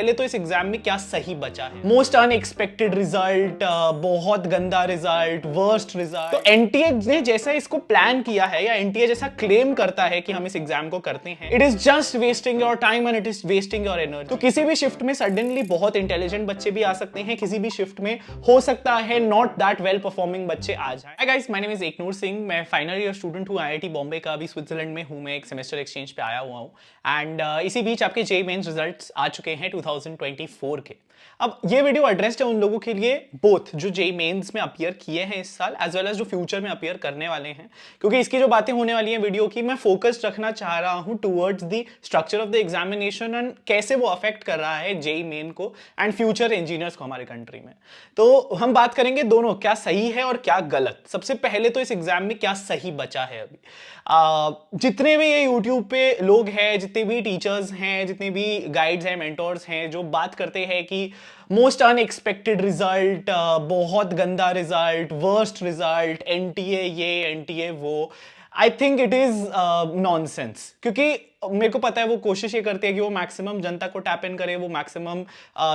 पहले तो इस एग्जाम में क्या सही बचा है। मोस्ट अनएक्सपेक्टेड रिजल्ट, बहुत गंदा रिजल्ट, वर्स्ट रिजल्ट। तो एनटीए ने जैसा इसको प्लान किया है या एनटीए जैसा क्लेम करता है कि हम इस एग्जाम को करते हैं, it is just wasting your time and it is wasting your energy. तो किसी भी शिफ्ट में सडनली बहुत इंटेलिजेंट बच्चे भी आ सकते हैं, किसी भी शिफ्ट में हो सकता है नॉट दैट वेल परफॉर्मिंग बच्चे आ जाए। Hi guys, my name is Eknoor Singh. मैं फाइनल ईयर स्टूडेंट हूँ आईआईटी बॉम्बे का। अभी स्विट्जरलैंड में हूँ, मैं एक सेमेस्टर एक्सचेंज पे आया हुआ हूँ एंड इसी बीच आपके जेईई मेंस रिजल्ट्स आ चुके हैं 2024 के। अब ये वीडियो एड्रेस्ड है उन लोगों के लिए बोथ जो जेईई मेंस में अपीयर किए हैं इस साल एज वेल एज जो फ्यूचर में अपीयर करने वाले हैं, क्योंकि इसकी जो बातें होने वाली हैं वीडियो की, मैं फोकस रखना चाह रहा हूं towards the structure of the examination and कैसे वो अफेक्ट कर रहा है जेईई मेन को एंड फ्यूचर इंजीनियर्स को हमारे कंट्री में। तो हम बात करेंगे दोनों, क्या सही है और क्या गलत। सबसे पहले तो इस एग्जाम में क्या सही बचा है। अभी जितने भी ये यूट्यूब पे लोग हैं, जितने भी टीचर्स हैं, जितने भी गाइड्स हैं, मेंटोर्स हैं, जो बात करते हैं कि मोस्ट अनएक्सपेक्टेड रिजल्ट, बहुत गंदा रिजल्ट, वर्स्ट रिजल्ट, एनटीए ये एनटीए वो, I think it is nonsense. क्योंकि मेरे को पता है वो कोशिश ये करते हैं कि वो मैक्सिमम जनता को टैप इन करे, वो मैक्सिमम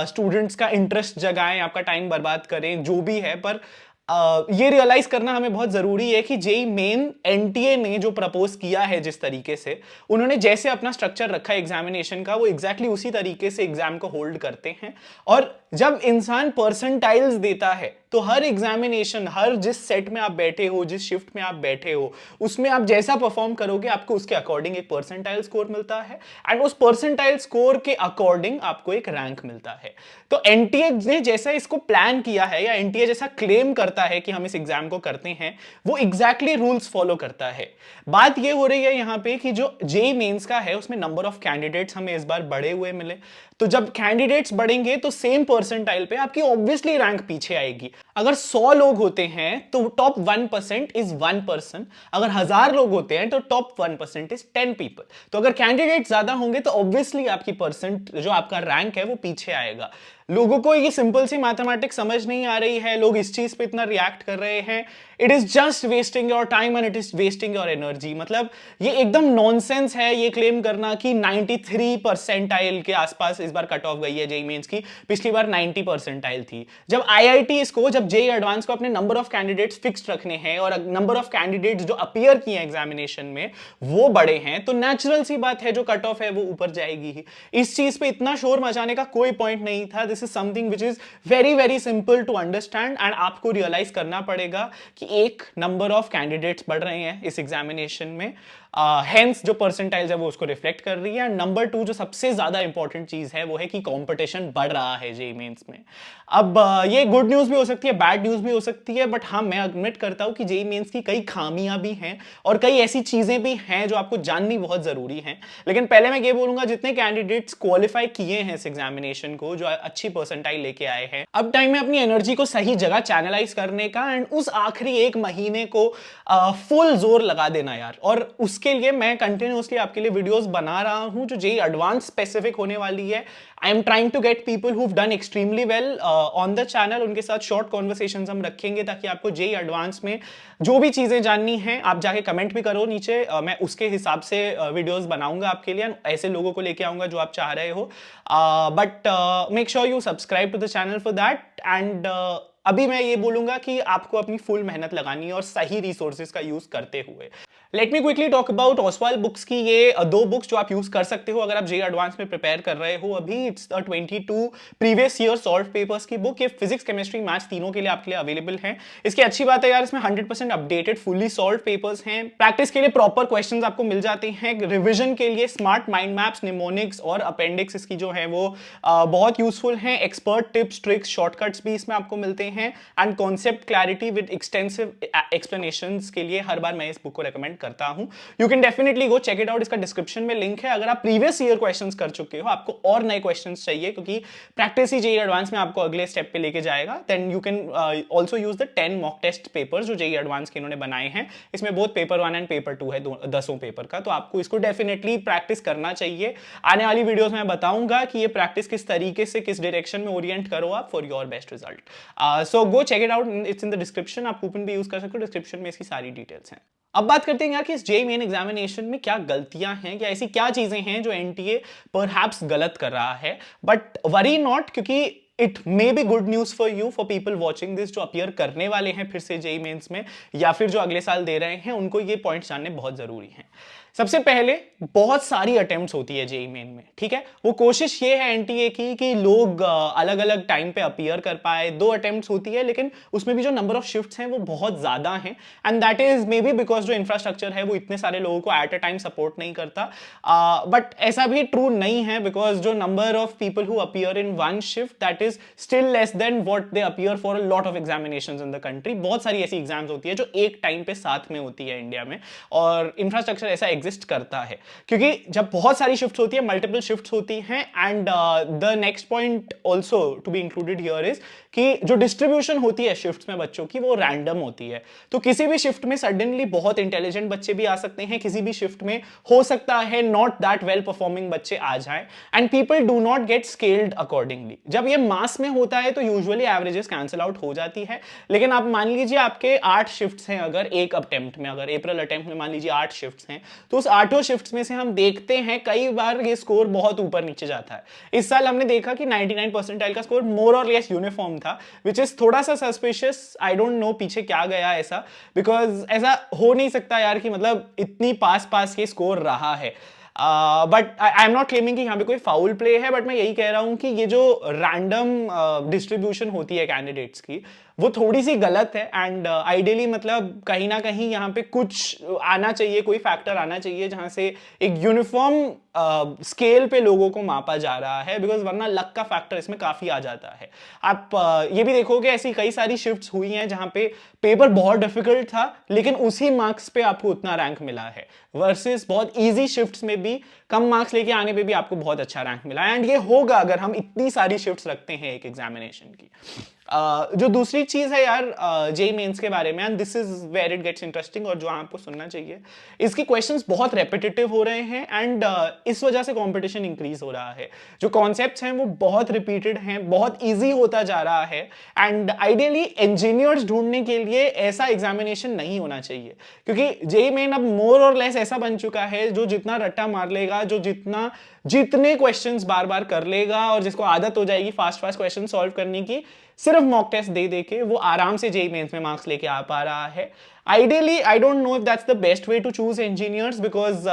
स्टूडेंट्स का इंटरेस्ट जगाएं, आपका टाइम बर्बाद करें, जो भी है। पर ये रियलाइज करना हमें बहुत जरूरी है कि जेईई मेन एनटीए ने जो प्रपोज किया है, जिस तरीके से उन्होंने जैसे अपना स्ट्रक्चर रखा है एग्जामिनेशन का, वो एग्जैक्टली उसी तरीके से एग्जाम को होल्ड करते हैं। और जब इंसान परसेंटाइल्स देता है तो हर एग्जामिनेशन, हर जिस सेट में आप बैठे हो, जिस शिफ्ट में आप बैठे हो, उसमें आप जैसा परफॉर्म करोगे आपको उसके अकॉर्डिंग एक परसेंटाइल स्कोर मिलता है एंड उस परसेंटाइल स्कोर के अकॉर्डिंग आपको एक रैंक मिलता है। तो एनटीए ने जैसा इसको प्लान किया है या एनटीए जैसा क्लेम करता है कि हम इस एग्जाम को करते हैं, वो एग्जैक्टली रूल्स फॉलो करता है। बात ये हो रही है यहां पे कि जो जेईई मेंस का है उसमें नंबर ऑफ कैंडिडेट्स हमें इस बार बढ़े हुए मिले। तो जब कैंडिडेट्स बढ़ेंगे तो सेम परसेंटाइल पे आपकी ऑब्वियसली रैंक पीछे आएगी। अगर 100 लोग होते हैं तो टॉप 1% इज 1 पर्सन, अगर 1000 लोग होते हैं तो टॉप 1% इज 10 पीपल। तो अगर कैंडिडेट ज्यादा होंगे तो ऑब्वियसली आपकी परसेंट, जो आपका रैंक है, वो पीछे आएगा। लोगों को ये सिंपल सी मैथमेटिक्स समझ नहीं आ रही है, लोग इस चीज पे इतना रिएक्ट कर रहे हैं। It is just wasting your time and it is wasting your energy. मतलब ये एकदम नॉनसेंस है ये क्लेम करना कि 93 परसेंटाइल के आसपास इस बार कट ऑफ गई है जेईई मेंस की। पिछली बार 90 परसेंटाइल थी। जब आईआईटी इसको, जब जेईई एडवांस को अपने नंबर ऑफ कैंडिडेट्स फिक्स रखने हैं और नंबर ऑफ कैंडिडेट्स जो अपीयर किए एग्जामिनेशन में वो बड़े हैं, तो नेचुरल सी बात है जो कट ऑफ है वो ऊपर जाएगी ही। इस चीज पे इतना शोर मचाने का कोई पॉइंट नहीं था। This is something which is very very simple to understand and आपको रियलाइज करना पड़ेगा कि एक नंबर ऑफ कैंडिडेट्स बढ़ रहे हैं इस एग्जामिनेशन में, हेंस जो परसेंटाइल्स है वो उसको रिफ्लेक्ट कर रही है। नंबर 2 जो सबसे ज्यादा इंपॉर्टेंट चीज है वो है कि कंपटीशन बढ़ रहा है जेईई मेंस में। अब ये गुड न्यूज भी हो सकती है, बैड न्यूज भी हो सकती है, बट हाँ, मैं एडमिट करता हूं कि जेईई मेंस की कई खामियां भी हैं और कई ऐसी चीजें भी हैं जो आपको जाननी बहुत जरूरी है। लेकिन पहले मैं ये बोलूंगा, जितने कैंडिडेट्स क्वालिफाई किए हैं इस एग्जामिनेशन को, जो अच्छी परसेंटाइल लेके आए हैं, अब टाइम है अपनी एनर्जी को सही जगह चैनलाइज करने का एंड उस आखिरी एक महीने को फुल जोर लगा देना यार। और उसके लिए मैं कंटिन्यूअसली आपके लिए वीडियोस बना रहा हूं जो जेईई एडवांस स्पेसिफिक होने वाली है। I am trying to get people who have done extremely well on the channel, उनके साथ शॉर्ट कॉन्वर्सेशंस हम रखेंगे ताकि आपको जेईई एडवांस में जो भी चीजें जाननी है आप जाके कमेंट भी करो नीचे, मैं उसके हिसाब से वीडियोस बनाऊंगा आपके लिए, ऐसे लोगों को लेके आऊंगा जो आप चाह रहे हो। But make sure you subscribe to the channel for that and अभी मैं ये बोलूंगा कि आपको अपनी फुल मेहनत लगानी है और सही रिसोर्सेज का यूज करते हुए। Let me quickly talk about Oswal books की ये 2 बुक्स जो आप यूज कर सकते हो अगर आप जेईई एडवांस में प्रिपेयर कर रहे हो अभी। It's 22 previous year solve papers की बुक। ये फिजिक्स, केमिस्ट्री, मैथ्स तीनों के लिए आपके लिए अवेलेबल है। इसकी अच्छी बात है यार, इसमें 100% अपडेटेड फुली सॉल्व पेपर्स हैं। प्रैक्टिस के लिए प्रॉपर क्वेश्चंस आपको मिल जाते हैं। रिविजन के लिए स्मार्ट माइंड मैप्स, निमोनिक्स और अपेंडिक्स इसकी जो है वो बहुत यूजफुल हैं। एक्सपर्ट टिप्स, ट्रिक्स, शॉर्टकट्स भी इसमें आपको मिलते हैं and concept clarity with extensive explanations के लिए हर बार मैं इस बुक को रेकमेंड करता हूं। You can definitely go check it out. इसका डिस्क्रिप्शन में लिंक है। अगर आप प्रीवियस ईयर क्वेश्चंस कर चुके हो, आपको और नए क्वेश्चंस चाहिए क्योंकि प्रैक्टिस ही जेईई एडवांस में आपको अगले स्टेप पे लेके जाएगा, then you can also use the 10 mock test papers जो जेईई एडवांस के इन्होंने बनाए हैं। इसमें बहुत पेपर 1 एंड पेपर 2 है, 10 पेपर का। तो आपको इसको डेफिनेटली प्रैक्टिस करना चाहिए। आने वाली वीडियोस में बताऊंगा कि ये प्रैक्टिस किस तरीके से, किस डायरेक्शन में ओरिएंट करो आप for your best result. So go check it out, it's in the description. आप कूपन भी यूज कर सकते हो, डिस्क्रिप्शन में इसकी सारी डिटेल्स हैं। अब बात करते हैं यार कि इस जेईई मेन एग्जामिनेशन में क्या गलतियां हैं, क्या ऐसी क्या चीजें हैं जो एनटीए परहैप्स गलत कर रहा है। बट वरी नॉट, क्योंकि it may be good news for you, for people watching this, जो अपीयर करने वाले हैं फिर से जेईई मेंस में या फिर जो अगले साल दे रहे हैं, उनको ये पॉइंट्स जानने बहुत जरूरी हैं। सबसे पहले बहुत सारी अटेम्प्ट्स होती है जेईई मेन में, ठीक है। वो कोशिश ये है एनटीए की कि लोग अलग अलग टाइम पे अपीयर कर पाए। 2 अटेम्प्ट्स होती है, लेकिन उसमें भी जो नंबर ऑफ शिफ्ट्स हैं वो बहुत ज्यादा हैं, and that is may be because जो इंफ्रास्ट्रक्चर है वो इतने सारे लोगों को एट अ टाइम सपोर्ट नहीं करता। बट ऐसा भी ट्रू नहीं है, बिकॉज जो number of people who appear in one shift that is still less than what they appear for a lot of examinations in the country. बहुत सारी ऐसी एग्जाम्स होती है जो एक टाइम पे साथ में होती है इंडिया में, और इंफ्रास्ट्रक्चर ऐसा एग्जिस्ट करता है, क्योंकि जब बहुत सारी शिफ्ट्स होती है, मल्टीपल शिफ्ट्स होती हैं। And the next point also to be included here is कि जो डिस्ट्रीब्यूशन होती है शिफ्ट्स में बच्चों की, वो रैंडम होती है। तो किसी भी शिफ्ट में सडनली बहुत इंटेलिजेंट बच्चे भी आ सकते हैं, किसी भी शिफ्ट में हो सकता है नॉट दैट वेल परफॉर्मिंग बच्चे आ जाएं, and people do not gate scaled accordingly. जब ये मास में होता है तो यूजुअली एवरेजेस कैंसिल आउट हो जाती है। लेकिन आप मान लीजिए आपके 8 शिफ्ट्स हैं, अगर एक अटेम्प्ट में, अगर अप्रैल अटेम्प्ट में मान लीजिए 8 शिफ्ट्स हैं, तो उस 8 शिफ्ट्स में से हम देखते हैं कई बार ये स्कोर बहुत ऊपर नीचे जाता है। इस साल हमने देखा कि 99 परसेंटाइल का स्कोर मोर और लेस यूनिफॉर्म था, विच इज थोड़ा सा सस्पिशियस। आई डोंट नो पीछे क्या गया ऐसा, बिकॉज ऐसा हो नहीं सकता यार कि मतलब इतनी पास पास ये स्कोर रहा है। But I am not claiming कि यहाँ पे कोई फाउल प्ले है, बट मैं यही कह रहा हूं कि ये जो रैंडम डिस्ट्रीब्यूशन होती है कैंडिडेट्स की, वो थोड़ी सी गलत है। एंड आइडियली मतलब कहीं ना कहीं यहाँ पे कुछ आना चाहिए, कोई फैक्टर आना चाहिए जहां से एक यूनिफॉर्म स्केल पे लोगों को मापा जा रहा है, बिकॉज वरना लक का फैक्टर इसमें काफी आ जाता है। आप ये भी देखोगे ऐसी कई सारी शिफ्ट्स हुई हैं जहां पे पेपर बहुत डिफिकल्ट था, लेकिन उसी मार्क्स पे आपको उतना रैंक मिला है, वर्सेस बहुत इजी शिफ्ट्स में भी कम मार्क्स लेके आने पे भी आपको बहुत अच्छा रैंक मिला। एंड ये होगा अगर हम इतनी सारी शिफ्ट्स रखते हैं एक एग्जामिनेशन की। जो दूसरी चीज है यार जेईई मेंस के बारे में, and this is where it gets interesting और जो आपको सुनना चाहिए, इसके क्वेश्चंस बहुत रेपिटेटिव हो रहे हैं, एंड इस वजह से कंपटीशन इंक्रीज हो रहा है। जो कॉन्सेप्ट्स हैं वो बहुत रिपीटेड हैं, बहुत इजी होता जा रहा है। एंड आइडियली इंजीनियर्स ढूंढने के लिए ऐसा एग्जामिनेशन नहीं होना चाहिए, क्योंकि जेईई मेन अब मोर और लेस ऐसा बन चुका है, जो जितना रट्टा मार लेगा, जो जितने क्वेश्चंस बार बार कर लेगा, और जिसको आदत हो जाएगी फास्ट फास्ट क्वेश्चन सॉल्व करने की, सिर्फ मॉक टेस्ट दे देके वो आराम से जेईई मेंस में मार्क्स लेके आ पा रहा है। Ideally I don't know if that's the best way to choose engineers, because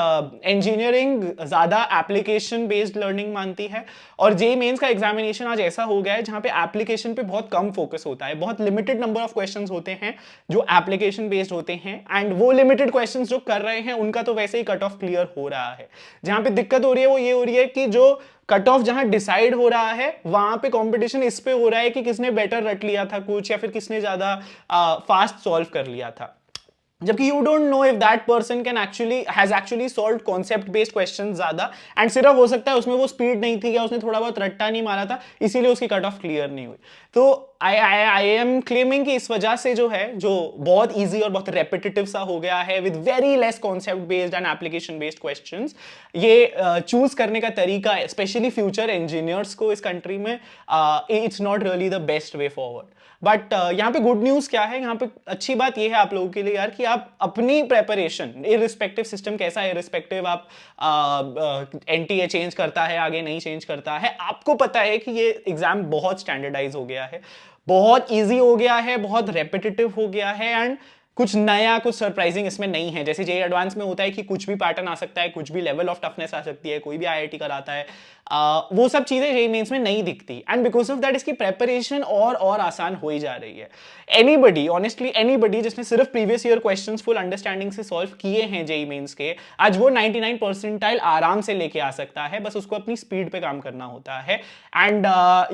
engineering ज्यादा एप्लीकेशन बेस्ड लर्निंग मानती है, और जेईई मेंस का एग्जामिनेशन आज ऐसा हो गया है जहां पे एप्लीकेशन पे बहुत कम फोकस होता है। बहुत लिमिटेड नंबर ऑफ क्वेश्चंस होते हैं जो एप्लीकेशन बेस्ड होते हैं, एंड वो लिमिटेड क्वेश्चंस जो कर रहे हैं उनका तो वैसे ही कट ऑफ क्लियर हो रहा है। जहां पे दिक्कत हो रही है वो ये हो रही है कि जो कट ऑफ जहां डिसाइड हो रहा है, वहां पे कंपटीशन इस पे हो रहा है कि किसने बेटर रट लिया था कुछ, या फिर किसने ज्यादा फास्ट सॉल्व कर लिया था। जबकि you don't know if that person can has actually solve concept based question ज्यादा, एंड सिर्फ हो सकता है उसमें वो स्पीड नहीं थी, या उसने थोड़ा बहुत रट्टा नहीं मारा था, इसीलिए उसकी कट ऑफ क्लियर नहीं हुई। तो आई एम क्लेमिंग कि इस वजह से जो है, जो बहुत इजी और बहुत रेपिटेटिव सा हो गया है with very less concept based and application based questions, ये चूज करने का तरीका स्पेशली फ्यूचर इंजीनियर्स को इस कंट्री में it's not really the best way forward. But यहाँ पे गुड न्यूज क्या है, यहाँ पे अच्छी बात ये है आप लोगों के लिए यार कि आप अपनी प्रेपरेशन, इररिस्पेक्टिव सिस्टम कैसा है, इररिस्पेक्टिव आप एनटीए चेंज करता है आगे नहीं चेंज करता है, आपको पता है कि ये एग्जाम बहुत स्टैंडर्डाइज हो गया है, बहुत इजी हो गया है, बहुत रेपिटेटिव हो गया है, एंड कुछ नया कुछ सरप्राइजिंग इसमें नहीं है। जैसे जेईई एडवांस में होता है कि कुछ भी पैटर्न आ सकता है, कुछ भी लेवल ऑफ टफनेस आ सकती है, कोई भी आईआईटी कराता है, वो सब चीजें जेईई मेंस में नहीं दिखती, एंड बिकॉज ऑफ दैट इसकी प्रेपरेशन और आसान हो ही जा रही है। एनीबडी, ऑनेस्टली एनीबडी जिसने सिर्फ previous year questions full understanding से सॉल्व किए हैं जेईई मेंस के, आज वो 99 परसेंटाइल आराम से लेके आ सकता है, बस उसको अपनी स्पीड पे काम करना होता है। एंड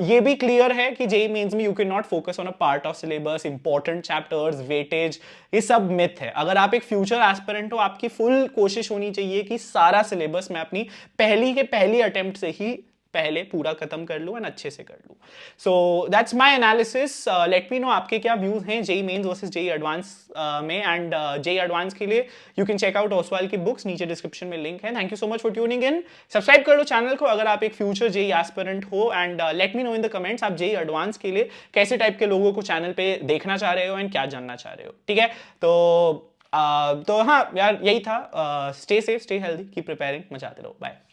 ये भी क्लियर है कि जेईई मेंस में you can not focus on a part of syllabus, important chapters, weightage, ये सब मिथ है। अगर आप एक फ्यूचर एस्पिरेंट हो, आपकी फुल कोशिश होनी चाहिए कि सारा सिलेबस मैं अपनी पहली अटेम्प्ट से ही पहले पूरा खत्म कर लूं, एंड अच्छे से कर लूं। So that's my analysis. Let me know आपके क्या व्यूज हैं JEE mains versus JEE advance में, एंड जेईई एडवांस के लिए you can check out Oswaal की बुक्स, नीचे डिस्क्रिप्शन में लिंक है। Thank you so much for tuning in. Subscribe कर लो चैनल को अगर आप एक फ्यूचर जेईई एस्पिरेंट हो, and let me know in the comments आप जेईई एडवांस के लिए कैसे टाइप के लोगों को चैनल पे देखना चाह रहे हो एंड क्या जानना चाह रहे हो, ठीक है। तो तो हाँ यार, यही था। Stay safe, stay healthy, keep preparing, मचाते रहो, बाय।